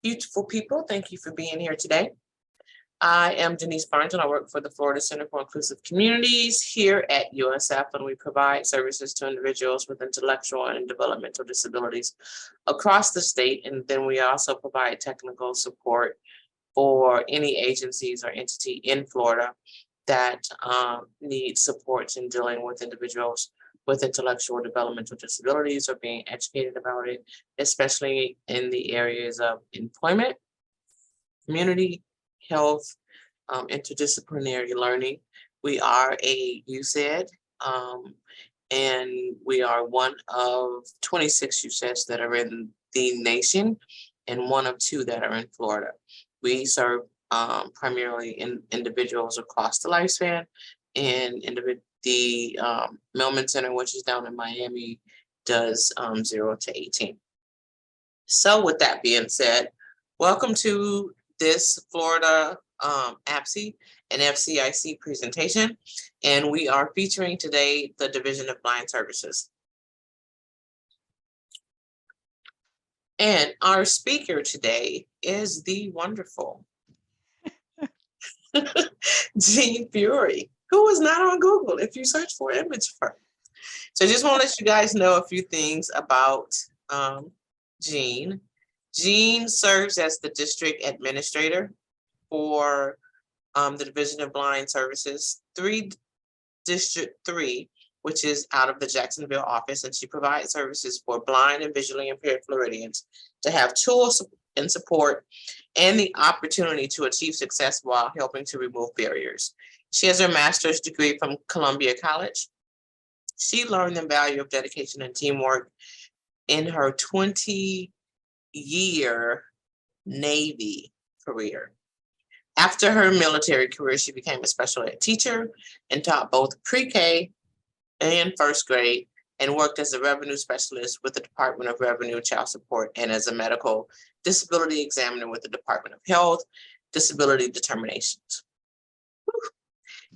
Beautiful people, thank you for being here today. I am Denise Barnes and I work for the Florida Center for Inclusive Communities here at USF, and we provide services to individuals with intellectual and developmental disabilities across the state. And then we also provide technical support for any agencies or entity in Florida that need supports in dealing with individuals with intellectual developmental disabilities or being educated about it, especially in the areas of employment, community, health, interdisciplinary learning. We are a USAID, and we are one of 26 USAIDs that are in the nation and one of 2 that are in Florida. We serve primarily individuals across the lifespan, and the Millman Center, which is down in Miami, does 0 to 18. So with that being said, welcome to this Florida APSE and FCIC presentation, and we are featuring today the Division of Blind Services. And our speaker today is the wonderful Jean Fiore, who is not on Google if you search for image of her. So I just want to let you guys know a few things about Jean. Jean serves as the district administrator for the Division of Blind Services, District 3, which is out of the Jacksonville office, and she provides services for blind and visually impaired Floridians to have tools and support and the opportunity to achieve success while helping to remove barriers. She has her master's degree from Columbia College. She learned the value of dedication and teamwork in her 20-year Navy career. After her military career, she became a special ed teacher and taught both pre-K and first grade, and worked as a revenue specialist with the Department of Revenue Child Support and as a medical disability examiner with the Department of Health Disability Determinations.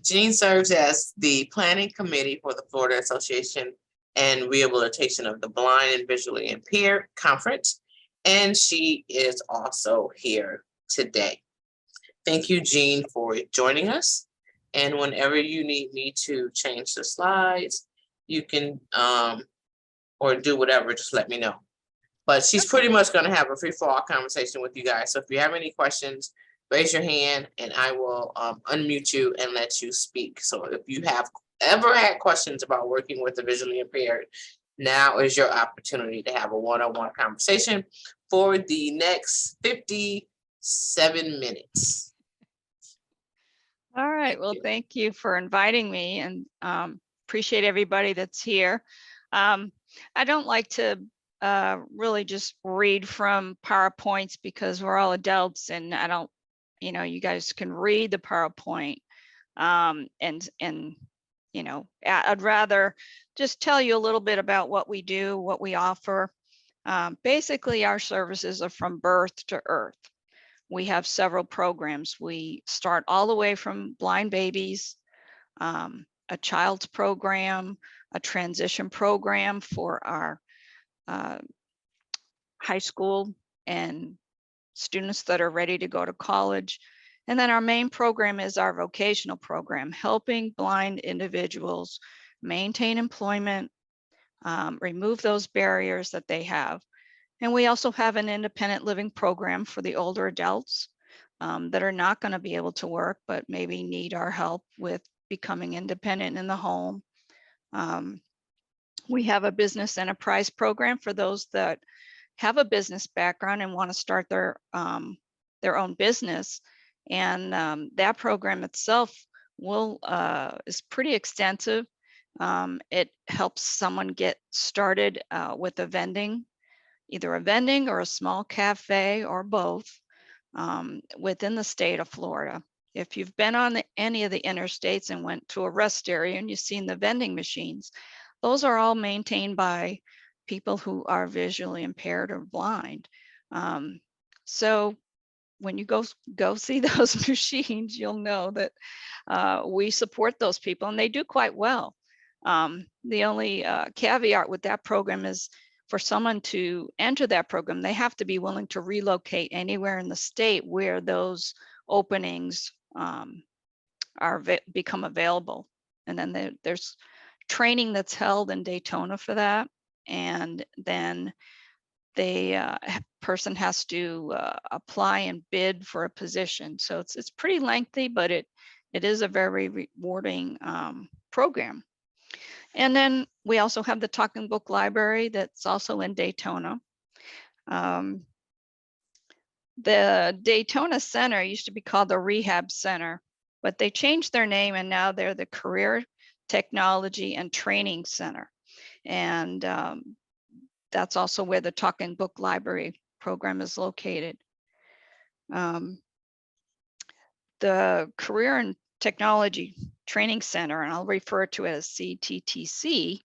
Jean serves as the planning committee for the Florida Association and Rehabilitation of the Blind and Visually Impaired Conference, and she is also here today. Thank you, Jean, for joining us. And whenever you need me to change the slides, you can, or do whatever, just let me know. But she's pretty much going to have a free-for-all conversation with you guys. So if you have any questions, raise your hand and I will unmute you and let you speak. So if you have ever had questions about working with the visually impaired, now is your opportunity to have a one-on-one conversation for the next 57 minutes. All right, well, thank you for inviting me, and appreciate everybody that's here. I don't like to really just read from PowerPoints because we're all adults and I don't, you guys can read the PowerPoint. And I'd rather just tell you a little bit about what we do, what we offer. Basically, our services are from birth to earth. We have several programs. We start all the way from blind babies, a child's program, a transition program for our high school and students that are ready to go to college. And then our main program is our vocational program, helping blind individuals maintain employment, remove those barriers that they have. And we also have an independent living program for the older adults that are not going to be able to work, but maybe need our help with becoming independent in the home. We have a business enterprise program for those that have a business background and want to start their own business. And that program itself is pretty extensive. It helps someone get started with either a vending or a small cafe or both within the state of Florida. If you've been on any of the interstates and went to a rest area and you've seen the vending machines, those are all maintained by people who are visually impaired or blind. So when you go see those machines, you'll know that we support those people and they do quite well. The only caveat with that program is for someone to enter that program, they have to be willing to relocate anywhere in the state where those openings become available. And then there's training that's held in Daytona for that. And then the person has to apply and bid for a position. So it's pretty lengthy, but it is a very rewarding program. And then we also have the Talking Book Library that's also in Daytona. The Daytona Center used to be called the Rehab Center, but they changed their name and now they're the Career Technology and Training Center. And that's also where the Talking Book Library program is located. The Career and Technology Training Center, and I'll refer to it as CTTC,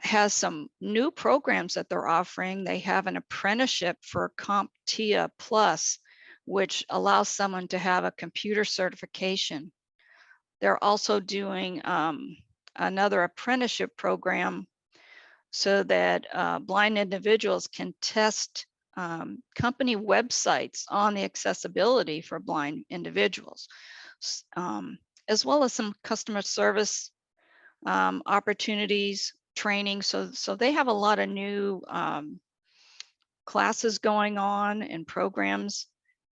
has some new programs that they're offering. They have an apprenticeship for CompTIA Plus, which allows someone to have a computer certification. They're also doing another apprenticeship program so that blind individuals can test company websites on the accessibility for blind individuals, as well as some customer service opportunities, training. So they have a lot of new classes going on and programs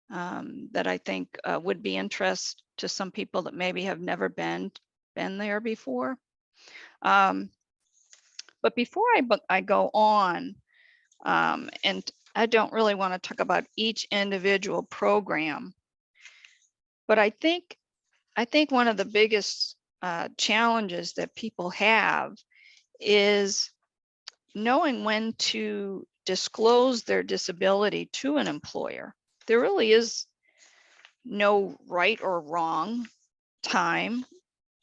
that I think would be interest to some people that maybe have never been there before. But before I go on, and I don't really want to talk about each individual program, but I think one of the biggest challenges that people have is knowing when to disclose their disability to an employer. There really is no right or wrong time,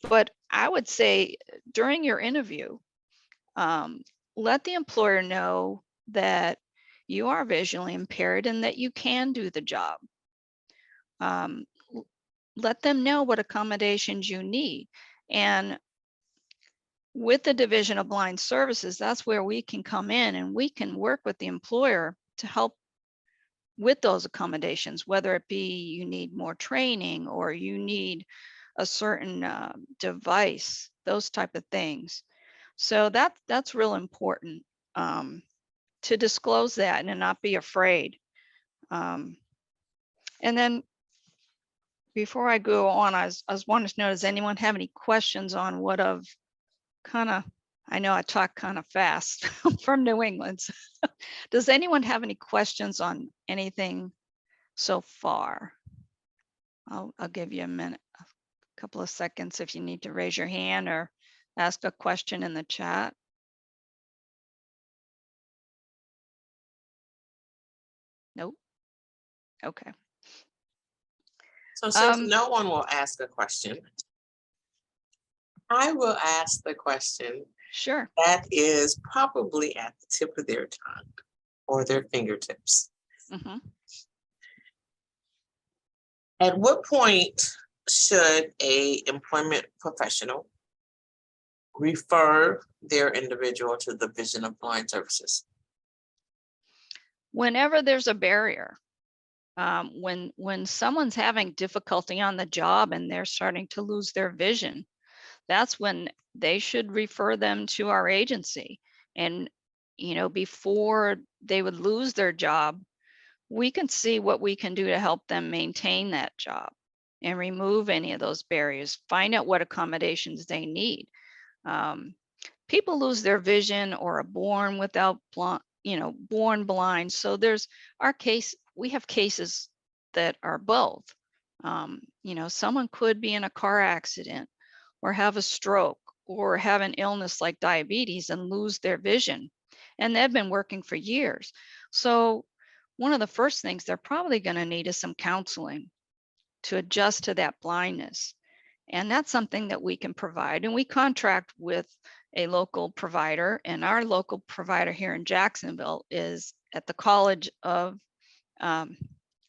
but I would say during your interview, let the employer know that you are visually impaired and that you can do the job. Let them know what accommodations you need. And with the Division of Blind Services, that's where we can come in and we can work with the employer to help with those accommodations, whether it be you need more training or you need a certain device, those type of things. So that's real important to disclose that and not be afraid. And then before I go on, I was wanting to know, does anyone have any questions on what of kind of, I know I talk kind of fast from New England. Does anyone have any questions on anything so far? I'll give you a minute, a couple of seconds if you need to raise your hand or ask a question in the chat. Nope. Okay. So since no one will ask a question, I will ask the question. Sure. That is probably at the tip of their tongue or their fingertips. Mm-hmm. At what point should an employment professional refer their individual to the Division of Blind Services? Whenever there's a barrier, when someone's having difficulty on the job and they're starting to lose their vision, that's when they should refer them to our agency. And, you know, before they would lose their job, we can see what we can do to help them maintain that job and remove any of those barriers, find out what accommodations they need. People lose their vision or are born without born blind. So there's our case, we have cases that are both. Someone could be in a car accident or have a stroke or have an illness like diabetes and lose their vision. And they've been working for years. So one of the first things they're probably going to need is some counseling to adjust to that blindness. And that's something that we can provide. And we contract with a local provider, and our local provider here in Jacksonville is at the College of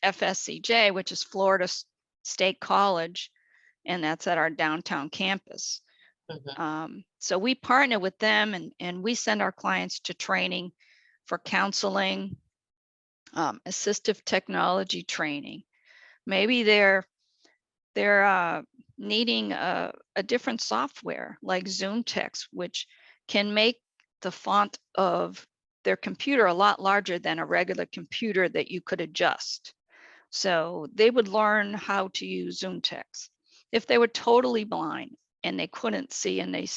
FSCJ, which is Florida State College, and that's at our downtown campus. So we partner with them, and we send our clients to training for counseling, assistive technology training. Maybe they're needing a different software like Zoom text, which can make the font of their computer a lot larger than a regular computer that you could adjust. So they would learn how to use Zoom text. If they were totally blind and they couldn't see and they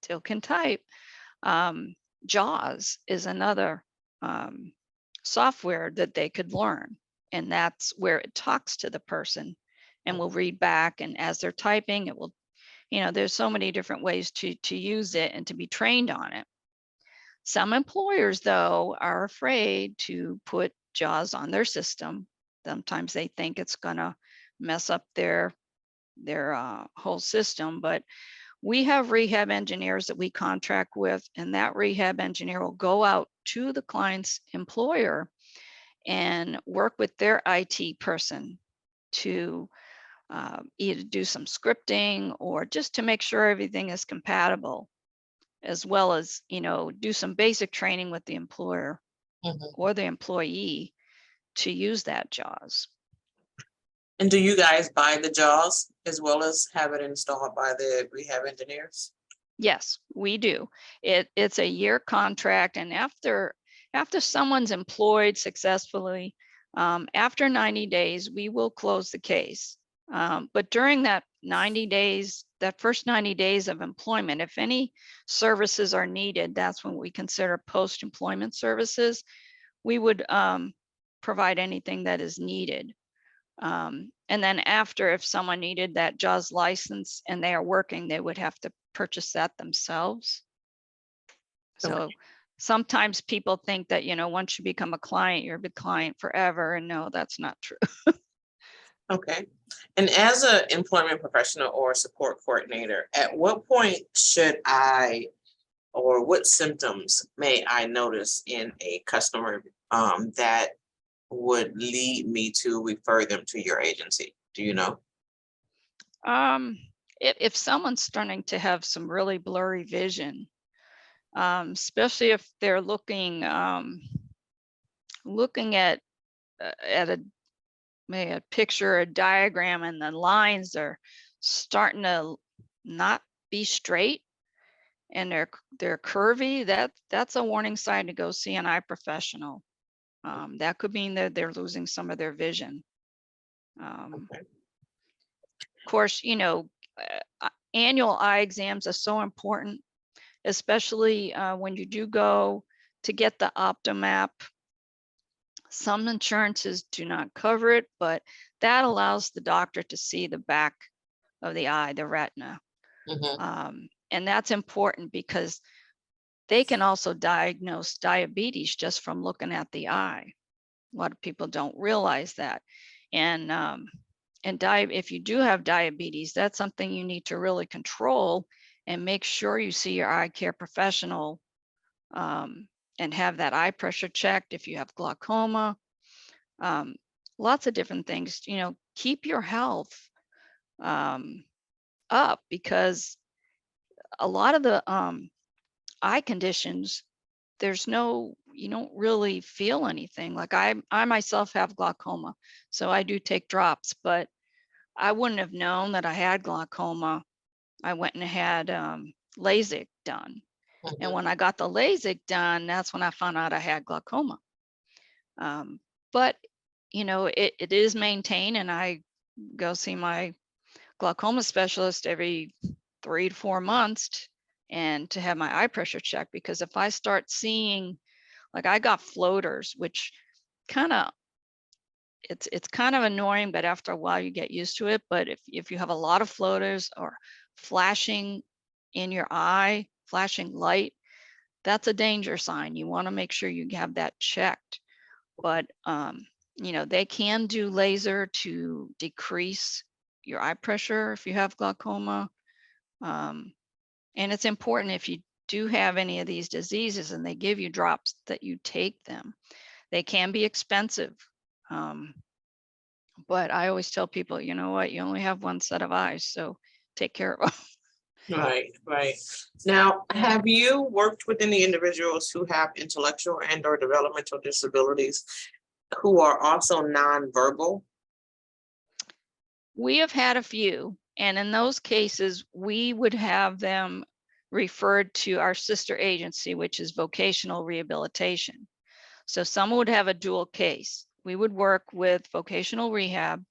still can type, JAWS is another software that they could learn. And that's where it talks to the person and will read back. And as they're typing, it will, there's so many different ways to use it and to be trained on it. Some employers, though, are afraid to put JAWS on their system. Sometimes they think it's going to mess up their whole system. But we have rehab engineers that we contract with, and that rehab engineer will go out to the client's employer and work with their IT person to either do some scripting or just to make sure everything is compatible, as well as, do some basic training with the employer or the employee to use that JAWS. And do you guys buy the JAWS as well as have it installed by the rehab engineers? Yes, we do. It's a year contract, and after someone's employed successfully, after 90 days, we will close the case. But during that 90 days, that first 90 days of employment, if any services are needed, that's when we consider post-employment services. We would provide anything that is needed. And then after, if someone needed that JAWS license and they are working, they would have to purchase that themselves. So sometimes people think that, once you become a client, you're a client forever. And no, that's not true. Okay. And as an employment professional or support coordinator, at what point should I, or what symptoms may I notice in a customer that would lead me to refer them to your agency? Do you know? If someone's starting to have some really blurry vision, especially if they're looking at a picture, a diagram, and the lines are starting to not be straight and they're curvy, that's a warning sign to go see an eye professional. That could mean that they're losing some of their vision. Of course, annual eye exams are so important, especially when you do go to get the Optomap. Some insurances do not cover it, but that allows the doctor to see the back of the eye, the retina. And that's important because they can also diagnose diabetes just from looking at the eye. A lot of people don't realize that. And if you do have diabetes, that's something you need to really control and make sure you see your eye care professional and have that eye pressure checked. If you have glaucoma, lots of different things, keep your health up, because a lot of the eye conditions, you don't really feel anything. Like I myself have glaucoma, so I do take drops, but I wouldn't have known that I had glaucoma. I went and had LASIK done. And when I got the LASIK done, that's when I found out I had glaucoma. But, it is maintained, and I go see my glaucoma specialist every 3 to 4 months and to have my eye pressure checked, because if I start seeing, like I got floaters, which it's kind of annoying, but after a while you get used to it. But if you have a lot of floaters or flashing in your eye, flashing light, that's a danger sign. You want to make sure you have that checked. But they can do laser to decrease your eye pressure if you have glaucoma. And it's important, if you do have any of these diseases and they give you drops, that you take them. They can be expensive. But I always tell people, you know what, you only have one set of eyes, so take care of them. Right, right. Now, have you worked with any individuals who have intellectual and or developmental disabilities who are also nonverbal? We have had a few, and in those cases, we would have them referred to our sister agency, which is vocational rehabilitation. So someone would have a dual case. We would work with vocational rehab,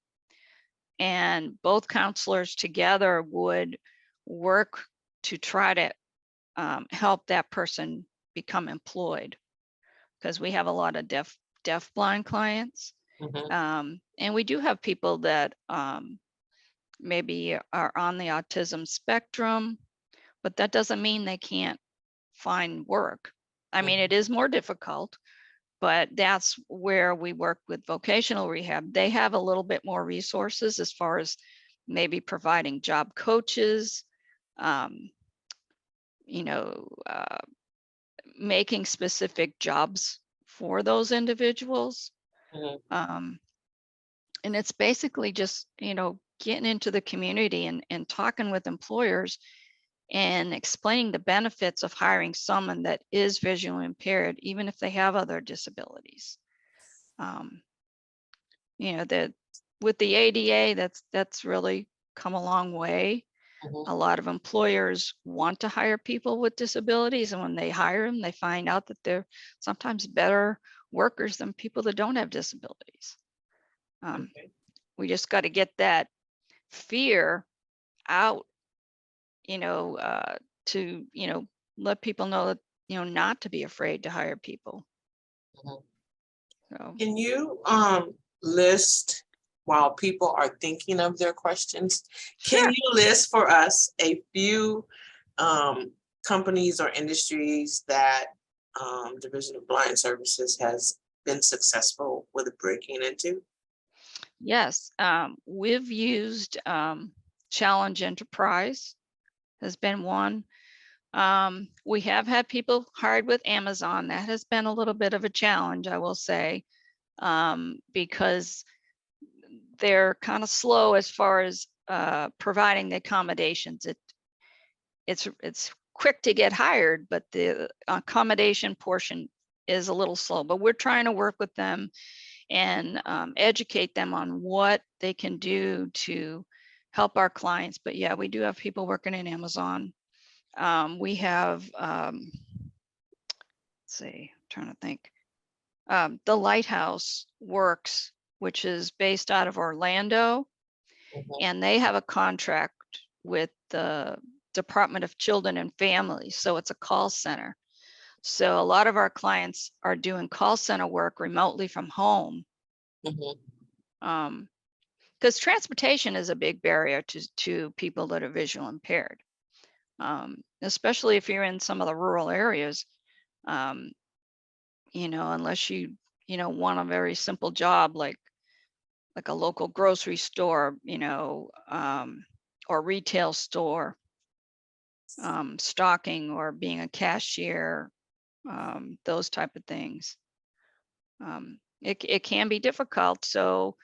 and both counselors together would work to try to help that person become employed, because we have a lot of deaf blind clients. Mhm. And we do have people that maybe are on the autism spectrum, but that doesn't mean they can't find work. I mean, it is more difficult, but that's where we work with vocational rehab. They have a little bit more resources as far as maybe providing job coaches, um, you know, making specific jobs for those individuals. Mhm. Um, and it's basically just, getting into the community and talking with employers and explaining the benefits of hiring someone that is visually impaired, even if they have other disabilities. Um, that with the ADA, that's really come a long way. Mhm. A lot of employers want to hire people with disabilities, and when they hire them, they find out that they're sometimes better workers than people that don't have disabilities. Okay. We just got to get that fear out, you know, to, let people know that, not to be afraid to hire people. Mhm. So, Can you list, while people are thinking of their questions, can sure. you list for us a few um, companies or industries that Division of Blind Services has been successful with breaking into? Yes. We've used Challenge Enterprise has been one. We have had people hired with Amazon. That has been a little bit of a challenge, I will say, because they're kind of slow as far as providing the accommodations. It's quick to get hired, but the accommodation portion is a little slow. But we're trying to work with them and educate them on what they can do to help our clients. But yeah, we do have people working in Amazon. We have, let's see, I'm trying to think. The Lighthouse Works, which is based out of Orlando, Mhm. and they have a contract with the Department of Children and Families. So it's a call center. So a lot of our clients are doing call center work remotely from home. Mhm. Because transportation is a big barrier to people that are visual impaired, especially if you're in some of the rural areas. Um, unless you want a very simple job like a local grocery store, or retail store, stocking or being a cashier, those type of things. It can be difficult. So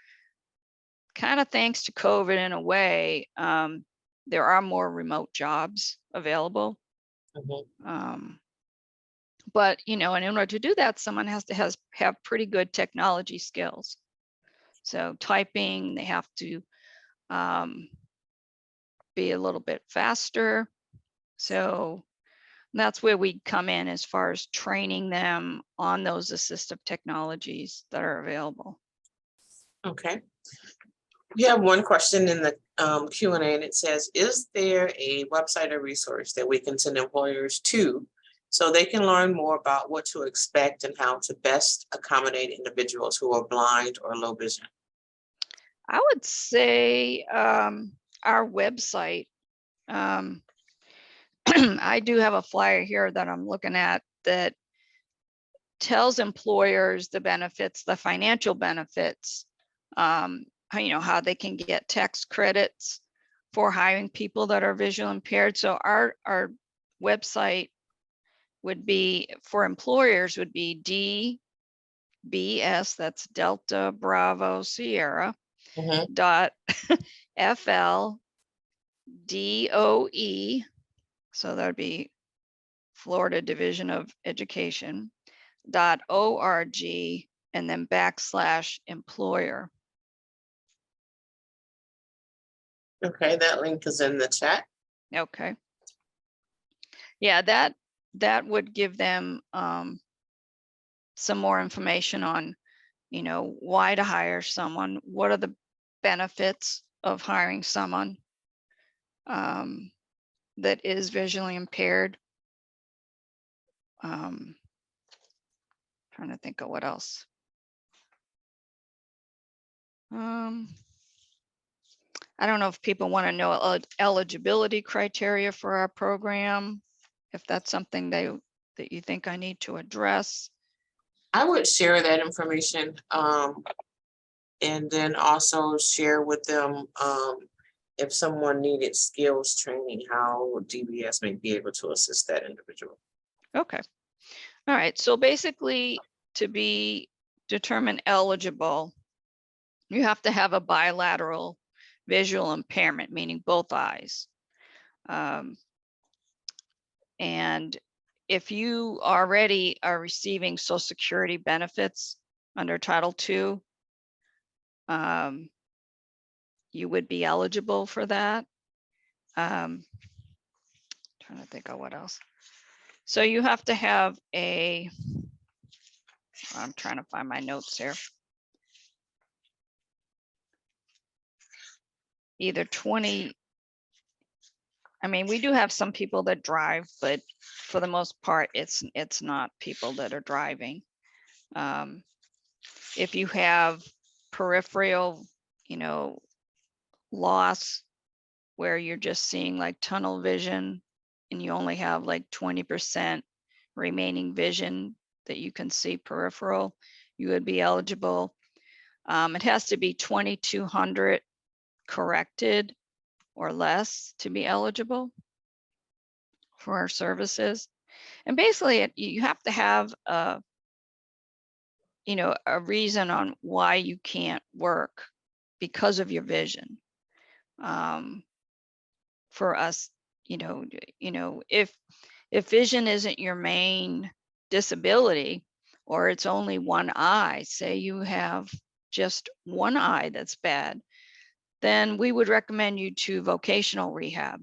kind of thanks to COVID in a way, there are more remote jobs available. Mhm. Um, but and in order to do that, someone has to have pretty good technology skills. So typing, they have to um, be a little bit faster. So that's where we come in as far as training them on those assistive technologies that are available. Okay. We have one question in the Q&A, and it says, is there a website or resource that we can send employers to so they can learn more about what to expect and how to best accommodate individuals who are blind or low vision? I would say our website. Um, I do have a flyer here that I'm looking at that tells employers the benefits, the financial benefits, how they can get tax credits for hiring people that are visually impaired. So our website would be for employers would be DBS, that's Delta Bravo Sierra Mhm. dot FLDOE So that would be Florida Division of Education .org and then /employer. Okay, that link is in the chat. Okay. Yeah, that would give them some more information on, you know, why to hire someone, what are the benefits of hiring someone that is visually impaired. Trying to think of what else. I don't know if people want to know eligibility criteria for our program, if that's something that you think I need to address. I would share that information and then also share with them if someone needed skills training, how DBS may be able to assist that individual. Okay. All right. So basically, to be determined eligible, you have to have a bilateral visual impairment, meaning both eyes. And if you already are receiving Social Security benefits under Title II, you would be eligible for that. Trying to think of what else. So you have to have a, I'm trying to find my notes here. Either 20, I mean, we do have some people that drive, but for the most part, it's not people that are driving. If you have peripheral, you know, loss where you're just seeing like tunnel vision and you only have like 20% remaining vision that you can see peripheral, you would be eligible. It has to be 2200 corrected or less to be eligible for our services. And basically you have to have a, you know, a reason on why you can't work because of your vision. For us, you know, if vision isn't your main disability, or it's only one eye, say you have just one eye that's bad, then we would recommend you to vocational rehab,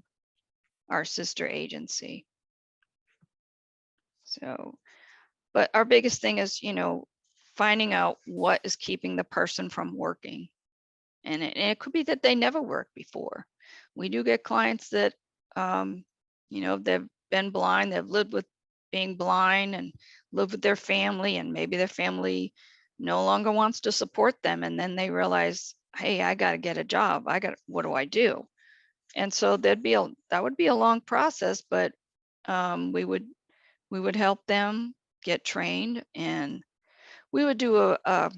our sister agency. So, but our biggest thing is, you know, finding out what is keeping the person from working. And it could be that they never worked before. We do get clients that, you know, they've been blind, they've lived with being blind and lived with their family, and maybe their family no longer wants to support them. And then they realize, hey, I got to get a job. What do I do? And so that would be a long process, but we would help them get trained, and we would do a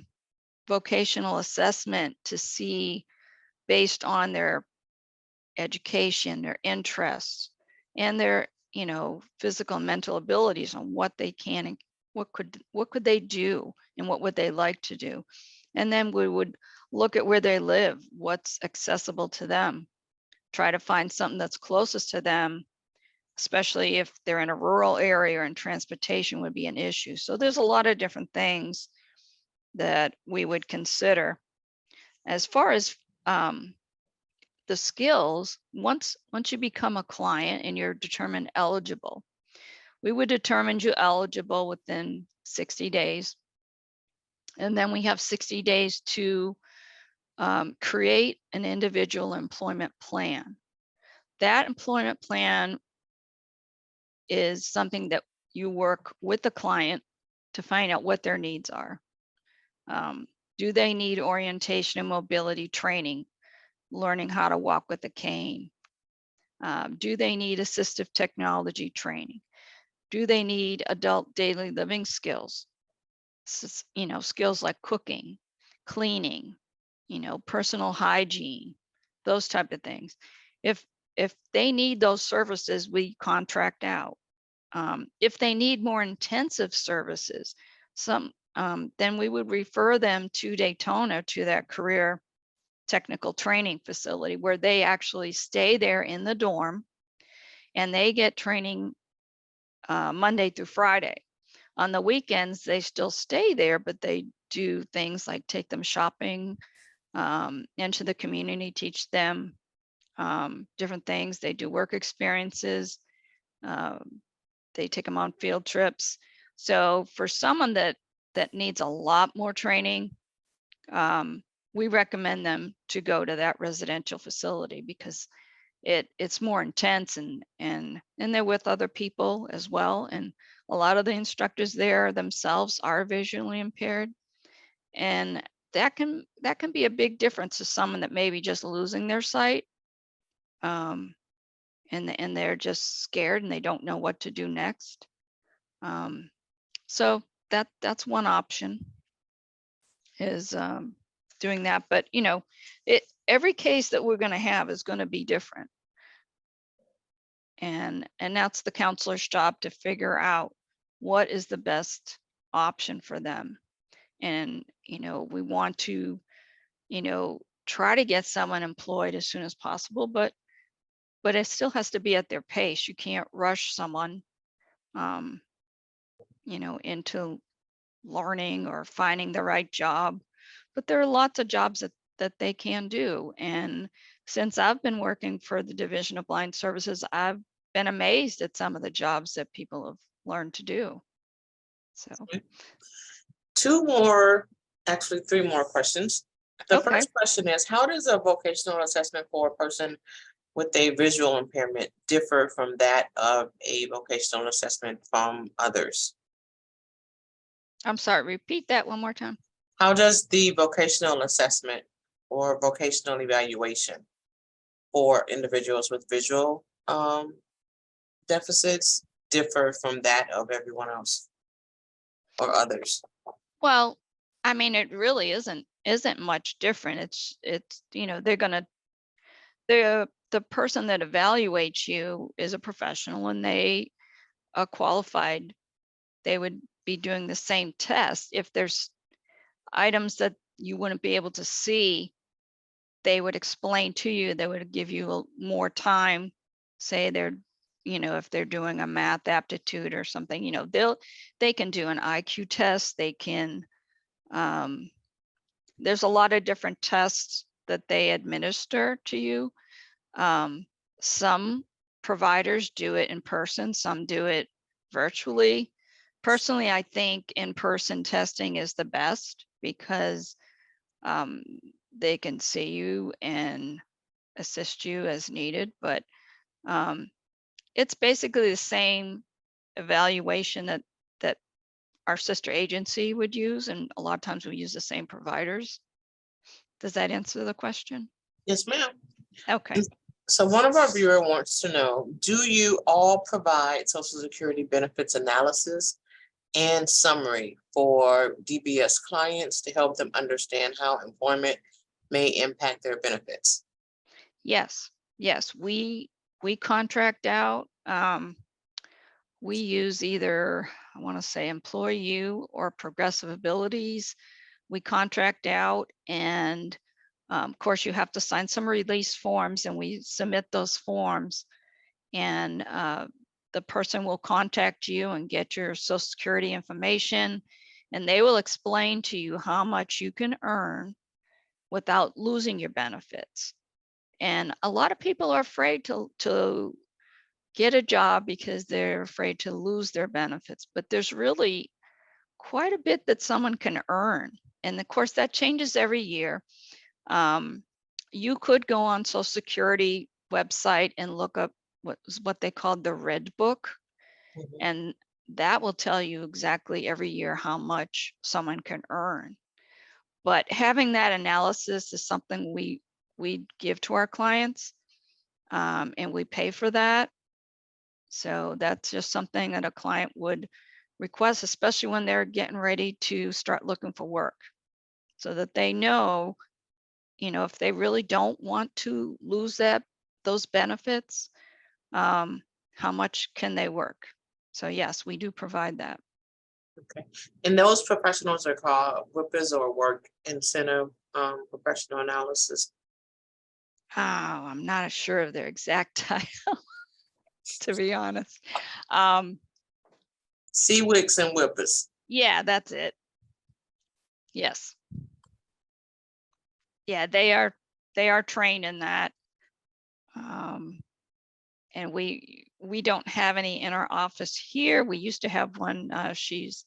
vocational assessment to see, based on their education, their interests, and their, you know, physical and mental abilities, on what they can and what could they do and what would they like to do. And then we would look at where they live, what's accessible to them, try to find something that's closest to them, especially if they're in a rural area and transportation would be an issue. So there's a lot of different things that we would consider. As far as the skills, once you become a client and you're determined eligible, we would determine you eligible within 60 days. And then we have 60 days to create an individual employment plan. That employment plan is something that you work with the client to find out what their needs are. Do they need orientation and mobility training, learning how to walk with a cane? Do they need assistive technology training? Do they need adult daily living skills? You know, skills like cooking, cleaning, you know, personal hygiene, those type of things. If they need those services, we contract out. If they need more intensive services, then we would refer them to Daytona, to that career technical training facility, where they actually stay there in the dorm and they get training Monday through Friday. On the weekends, they still stay there, but they do things like take them shopping, into the community, teach them different things. They do work experiences. They take them on field trips. So for someone that needs a lot more training, we recommend them to go to that residential facility because it's more intense, and they're with other people as well. And a lot of the instructors there themselves are visually impaired. And that can be a big difference to someone that may be just losing their sight. And they're just scared and they don't know what to do next. So that's one option, is doing that. But every case that we're going to have is going to be different. And that's the counselor's job to figure out what is the best option for them. And we want to try to get someone employed as soon as possible, but it still has to be at their pace. You can't rush someone into learning or finding the right job. But there are lots of jobs that they can do. And since I've been working for the Division of Blind Services, I've been amazed at some of the jobs that people have learned to do. So three more questions. The okay. first question is, how does a vocational assessment for a person with a visual impairment differ from that of a vocational assessment from others? I'm sorry, repeat that one more time. How does the vocational assessment or vocational evaluation for individuals with visual deficits differ from that of everyone else or others? Well, I mean, it really isn't much different. It's the person that evaluates you is a professional, and they are qualified. They would be doing the same test. If there's items that you wouldn't be able to see, they would explain to you. They would give you more time. Say if they're doing a math aptitude or something, they can do an IQ test. They can, there's a lot of different tests that they administer to you. Some providers do it in person, some do it virtually. Personally, I think in-person testing is the best because they can see you and assist you as needed. But it's basically the same evaluation that our sister agency would use, and a lot of times we use the same providers. Does that answer the question? Yes, ma'am. Okay. So one of our viewers wants to know, do you all provide Social Security benefits analysis and summary for DBS clients to help them understand how employment may impact their benefits? Yes, we contract out. We use either, I want to say, Employ-U or Progressive Abilities. We contract out, and of course you have to sign some release forms, and we submit those forms, and the person will contact you and get your Social Security information, and they will explain to you how much you can earn without losing your benefits. And a lot of people are afraid to get a job because they're afraid to lose their benefits, but there's really quite a bit that someone can earn. And of course that changes every year. You could go on Social Security website and look up what they call the Red Book. Mhm. And that will tell you exactly every year how much someone can earn. But having that analysis is something we give to our clients, and we pay for that. So that's just something that a client would request, especially when they're getting ready to start looking for work, so that they know, if they really don't want to lose those benefits, how much can they work? So yes, we do provide that. Okay. And those professionals are called WIPAs or work incentive professional analysis. Oh, I'm not sure of their exact title. to be honest. Um, CWICs and whippers. yeah, that's it. Yes. Yeah, they are trained in that. And we don't have any in our office here. We used to have one. She's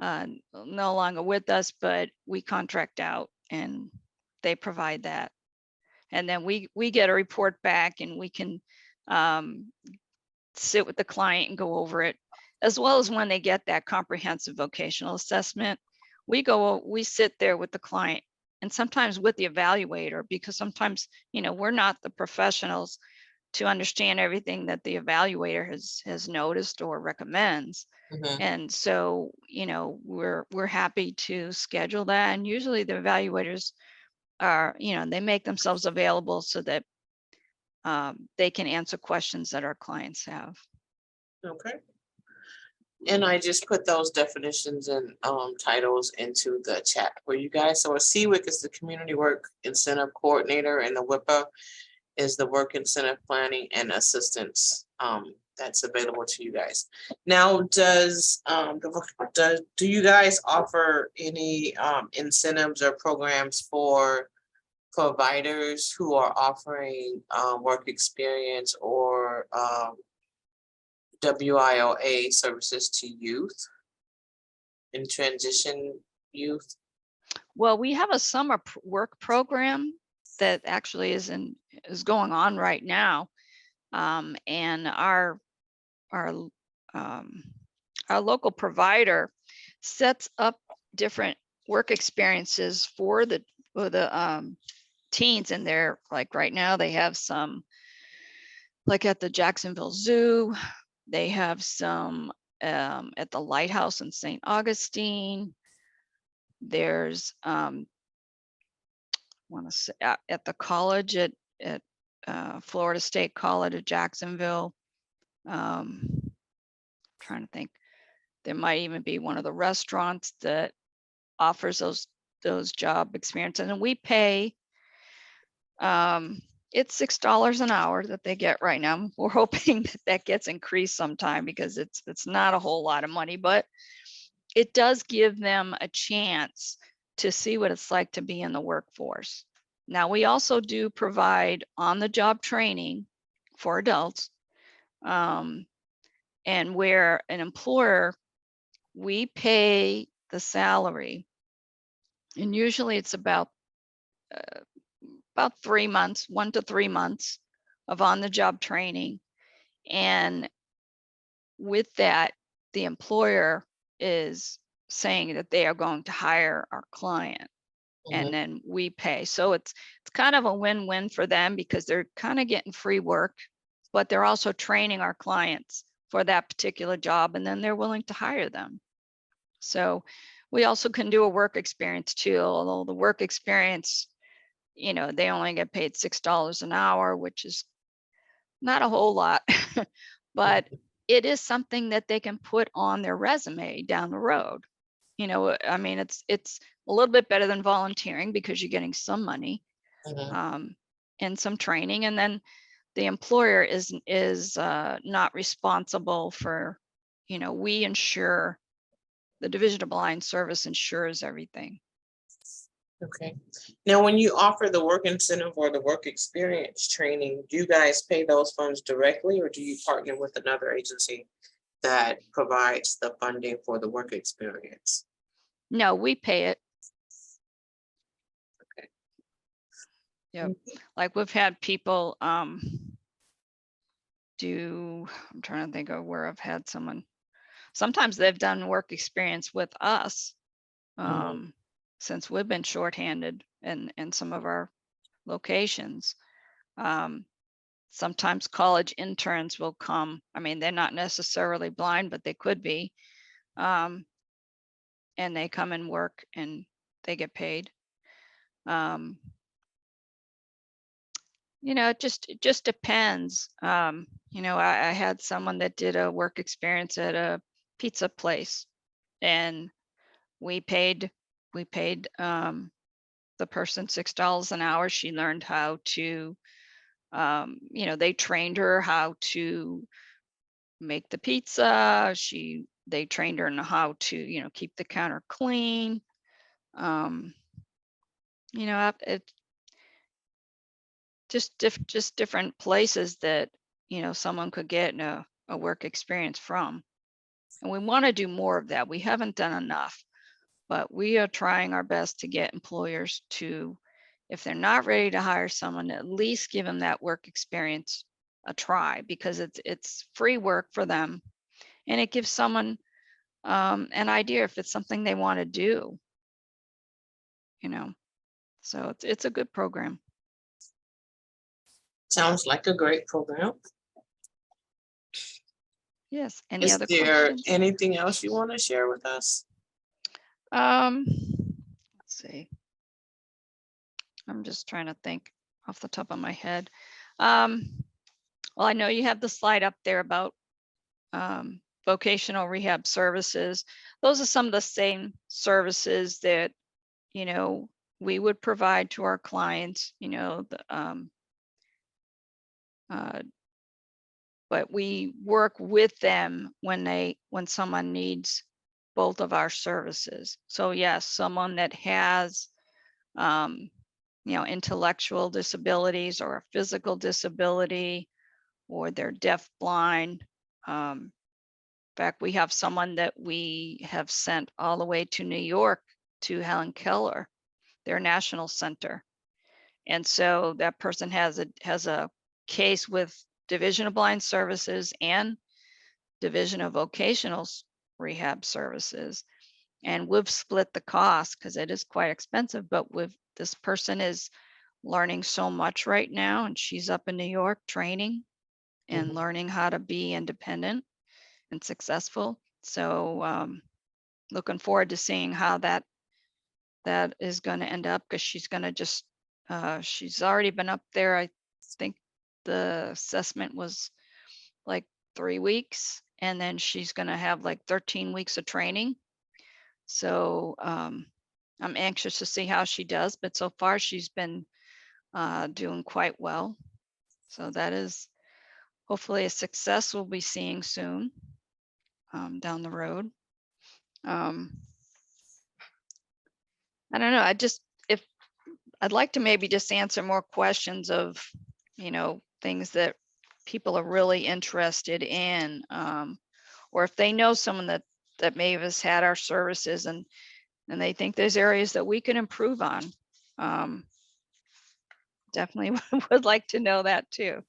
no longer with us, but we contract out and they provide that. And then we get a report back and we can sit with the client and go over it, as well as when they get that comprehensive vocational assessment. We sit there with the client and sometimes with the evaluator, because sometimes, we're not the professionals to understand everything that the evaluator has noticed or recommends. Mhm. And so, we're happy to schedule that. And usually the evaluators are, they make themselves available so that they can answer questions that our clients have. Okay. And I just put those definitions and titles into the chat for you guys. So a CWIC is the Community Work Incentive Coordinator, and the WIPA is the Work Incentive Planning and Assistance that's available to you guys. Now, do you guys offer any incentives or programs for providers who are offering work experience or WIOA services to youth and transition youth? Well, we have a summer work program that actually is going on right now. And our local provider sets up different work experiences for the teens. And they're like, right now they have some, like at the Jacksonville Zoo, they have some at the Lighthouse in St. Augustine. There's want to say at the college at Florida State College at Jacksonville. Trying to think, there might even be one of the restaurants that offers those job experiences, and we pay. It's $6 an hour that they get right now. We're hoping that gets increased sometime, because it's not a whole lot of money, but it does give them a chance to see what it's like to be in the workforce. Now, we also do provide on-the-job training for adults, and where an employer, we pay the salary, and usually it's about 3 months, 1 to 3 months of on-the-job training. And with that, the employer is saying that they are going to hire our client, and then we pay. So it's kind of a win-win for them, because they're kind of getting free work, but they're also training our clients for that particular job, and then they're willing to hire them. So we also can do a work experience too, although the work experience, they only get paid $6 an hour, which is not a whole lot, but it is something that they can put on their resume down the road. I mean, it's a little bit better than volunteering, because you're getting some money and some training, and then the employer is not responsible for, we insure, the Division of Blind Service insures everything. Okay. Now, when you offer the work incentive or the work experience training, do you guys pay those funds directly, or do you partner with another agency that provides the funding for the work experience? No, we pay it. Okay. Yep. Like we've had people I'm trying to think of where I've had someone, sometimes they've done work experience with us since we've been shorthanded in some of our locations. Sometimes college interns will come. I mean, they're not necessarily blind, but they could be. And they come and work and they get paid. It just depends. I had someone that did a work experience at a pizza place, and we paid the person $6 an hour. She learned how to, they trained her how to make the pizza. They trained her on how to, keep the counter clean. It just different places that, someone could get a work experience from. And we want to do more of that. We haven't done enough, but we are trying our best to get employers to, if they're not ready to hire someone, at least give them that work experience a try, because it's free work for them, and it gives someone an idea if it's something they want to do. So it's a good program. Sounds like a great program. Yes. Any Is other there questions? anything else you want to share with us? Let's see. I'm just trying to think off the top of my head. Well, I know you have the slide up there about vocational rehab services. Those are some of the same services that, we would provide to our clients, but we work with them when someone needs both of our services. So yes, someone that has, intellectual disabilities or a physical disability, or they're deaf, blind. In fact, we have someone that we have sent all the way to New York to Helen Keller, their national center. And so that person has a case with Division of Blind Services and Division of Vocational Rehab Services. And we've split the cost because it is quite expensive, but this person is learning so much right now, and she's up in New York training and learning how to be independent and successful. So looking forward to seeing how that is going to end up, because she's going to just she's already been up there. I think the assessment was like 3 weeks, and then she's going to have like 13 weeks of training. So I'm anxious to see how she does, but so far she's been doing quite well. So that is hopefully a success we'll be seeing soon down the road. I don't know. I'd like to maybe just answer more questions of, things that people are really interested in, or if they know someone that maybe has had our services and they think there's areas that we can improve on. Definitely would like to know that too.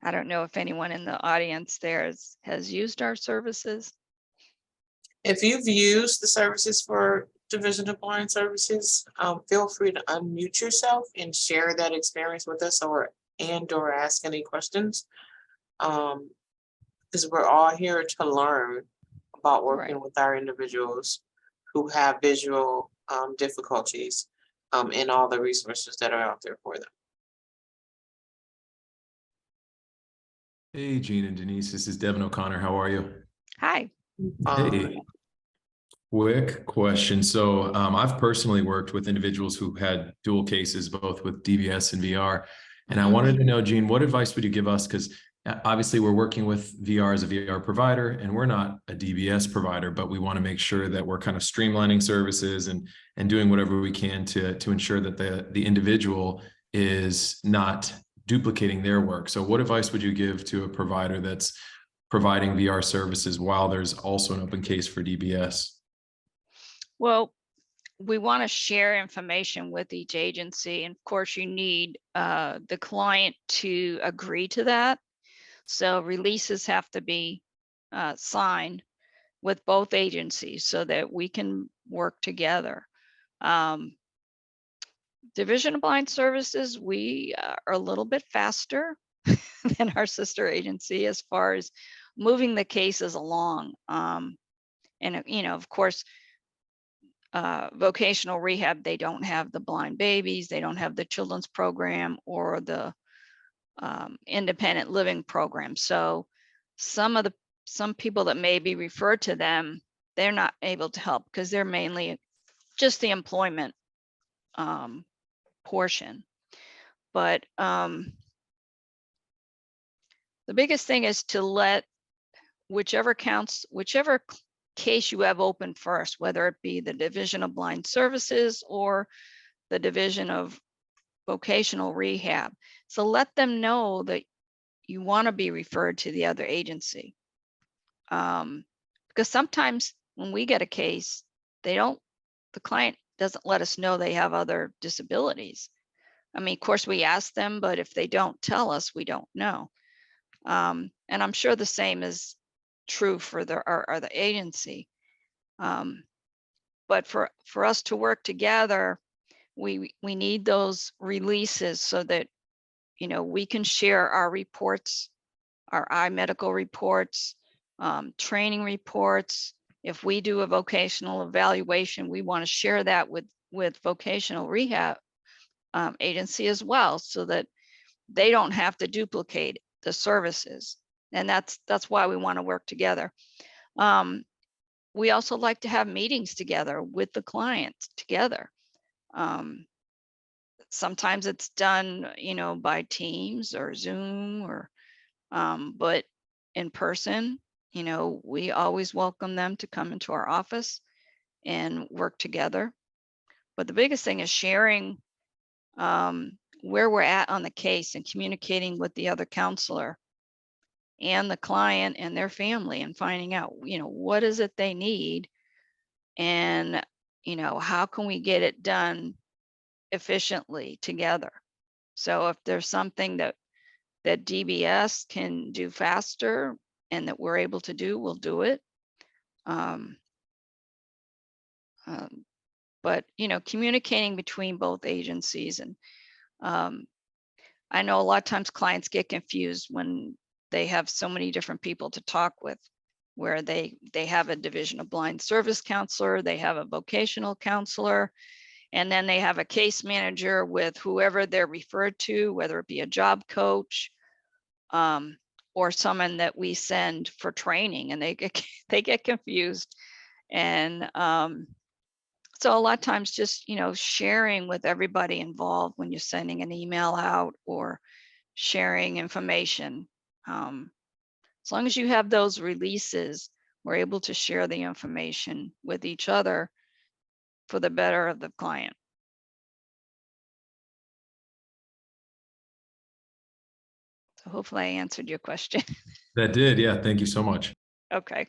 I don't know if anyone in the audience there has used our services. If you've used the services for Division of Blind Services, feel free to unmute yourself and share that experience with us, or ask any questions. Because we're all here to learn about working with our individuals who have visual difficulties, and all the resources that are out there for them. Hey, Gene and Denise, this is Devin O'Connor. How are you? Hi. Hey, quick question. So I've personally worked with individuals who had dual cases, both with DBS and VR. And I wanted to know, Gene, what advice would you give us? Because obviously we're working with VR as a VR provider, and we're not a DBS provider, but we want to make sure that we're kind of streamlining services and doing whatever we can to ensure that the individual is not duplicating their work. So what advice would you give to a provider that's providing VR services while there's also an open case for DBS? Well, we want to share information with each agency. And of course, you need the client to agree to that. So releases have to be signed with both agencies so that we can work together. Division of Blind Services, we are a little bit faster than our sister agency as far as moving the cases along. And, of course, vocational rehab, they don't have the blind babies, they don't have the children's program or the independent living program. So some people that may be referred to them, they're not able to help because they're mainly just the employment portion. But the the biggest thing is to let whichever case you have open first, whether it be the Division of Blind Services or the Division of Vocational Rehab. So let them know that you want to be referred to the other agency. Because sometimes when we get a case, the client doesn't let us know they have other disabilities. I mean, of course we ask them, but if they don't tell us, we don't know. And I'm sure the same is true for our other agency. But for us to work together, we need those releases so that, you know, we can share our reports, our iMedical reports, training reports. If we do a vocational evaluation, we want to share that with vocational rehab agency as well, so that they don't have to duplicate the services. And that's why we want to work together. We also like to have meetings together with the clients together. Sometimes it's done, you know, by Teams or Zoom or, but in person, you know, we always welcome them to come into our office and work together. But the biggest thing is sharing where we're at on the case and communicating with the other counselor and the client and their family and finding out, you know, what is it they need and, you know, how can we get it done efficiently together. So if there's something that DBS can do faster and that we're able to do, we'll do it. But, you know, communicating between both agencies, and I know a lot of times clients get confused when they have so many different people to talk with, where they have a Division of Blind Service counselor, they have a vocational counselor, and then they have a case manager with whoever they're referred to, whether it be a job coach or someone that we send for training, and they get confused. And so a lot of times just, you know, sharing with everybody involved when you're sending an email out or sharing information. As long as you have those releases, we're able to share the information with each other for the better of the client. So hopefully I answered your question. That did, yeah. Thank you so much. Okay.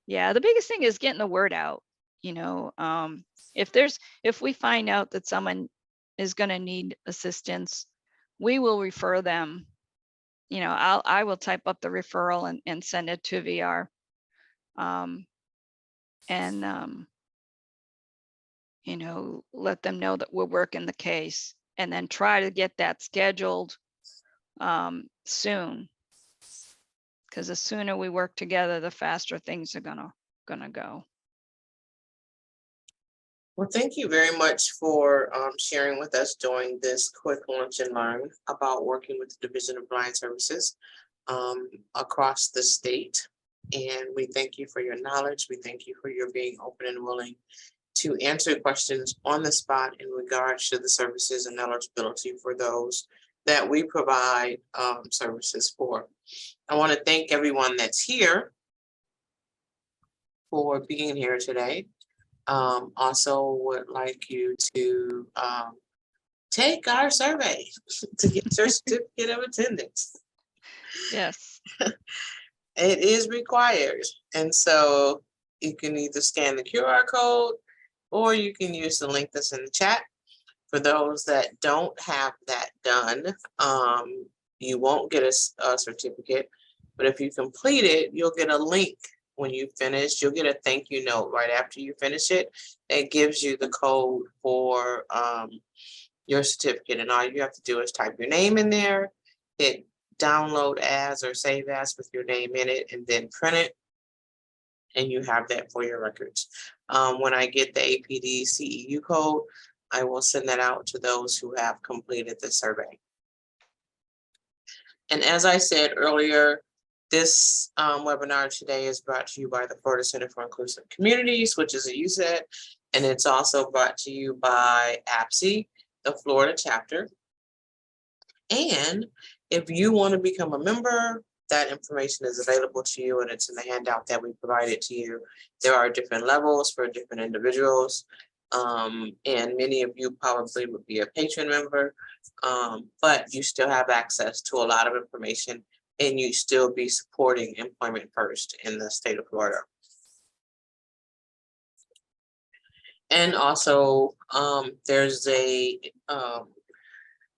Yeah, the biggest thing is getting the word out. You know, if we find out that someone is going to need assistance, we will refer them. You know, I will type up the referral and send it to VR. You know, let them know that we're working the case, and then try to get that scheduled soon. Because the sooner we work together, the faster things are gonna go. Well, thank you very much for sharing with us during this quick lunch and learn about working with the Division of Blind Services across the state. And we thank you for your knowledge. We thank you for your being open and willing to answer questions on the spot in regards to the services and eligibility for those that we provide services for. I want to thank everyone that's here for being here today. Also would like you to take our survey to get your certificate of attendance. Yes. It is required. And so you can either scan the QR code or you can use the link that's in the chat. For those that don't have that done, you won't get a certificate, but if you complete it, you'll get a link. When you finish, you'll get a thank you note right after you finish it. It gives you the code for your certificate, and all you have to do is type your name in there, hit download as or save as with your name in it, and then print it, and you have that for your records. When I get the APD CEU code, I will send that out to those who have completed the survey. And as I said earlier, this webinar today is brought to you by the Florida Center for Inclusive Communities, which is a USET, and it's also brought to you by APSE, the Florida chapter. And If you want to become a member, that information is available to you and it's in the handout that we provided to you. There are different levels for different individuals. And many of you probably would be a patron member, but you still have access to a lot of information and you still be supporting employment first in the state of Florida. And also, there's a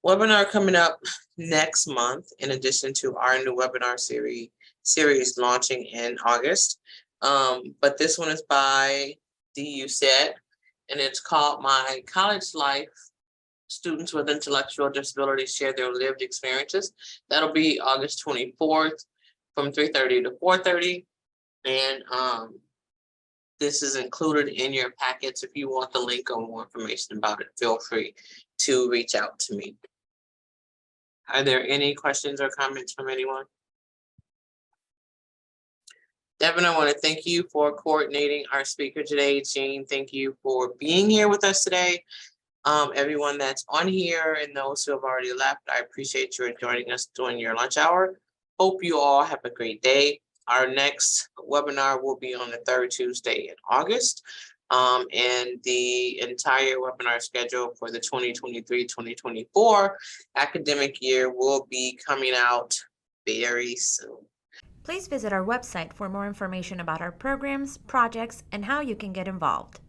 webinar coming up next month, in addition to our new webinar series launching in August. But this one is by DUSET, and it's called My College Life Students with Intellectual Disabilities Share Their Lived Experiences. That'll be August 24th from 3:30 to 4:30. And this is included in your packets. If you want the link or more information about it, feel free to reach out to me. Are there any questions or comments from anyone? Devin, I want to thank you for coordinating our speaker today. Jean, thank you for being here with us today. Everyone that's on here and those who have already left, I appreciate you joining us during your lunch hour. Hope you all have a great day. Our next webinar will be on the third Tuesday in August. And the entire webinar schedule for the 2023-2024 academic year will be coming out very soon. Please visit our website for more information about our programs, projects, and how you can get involved.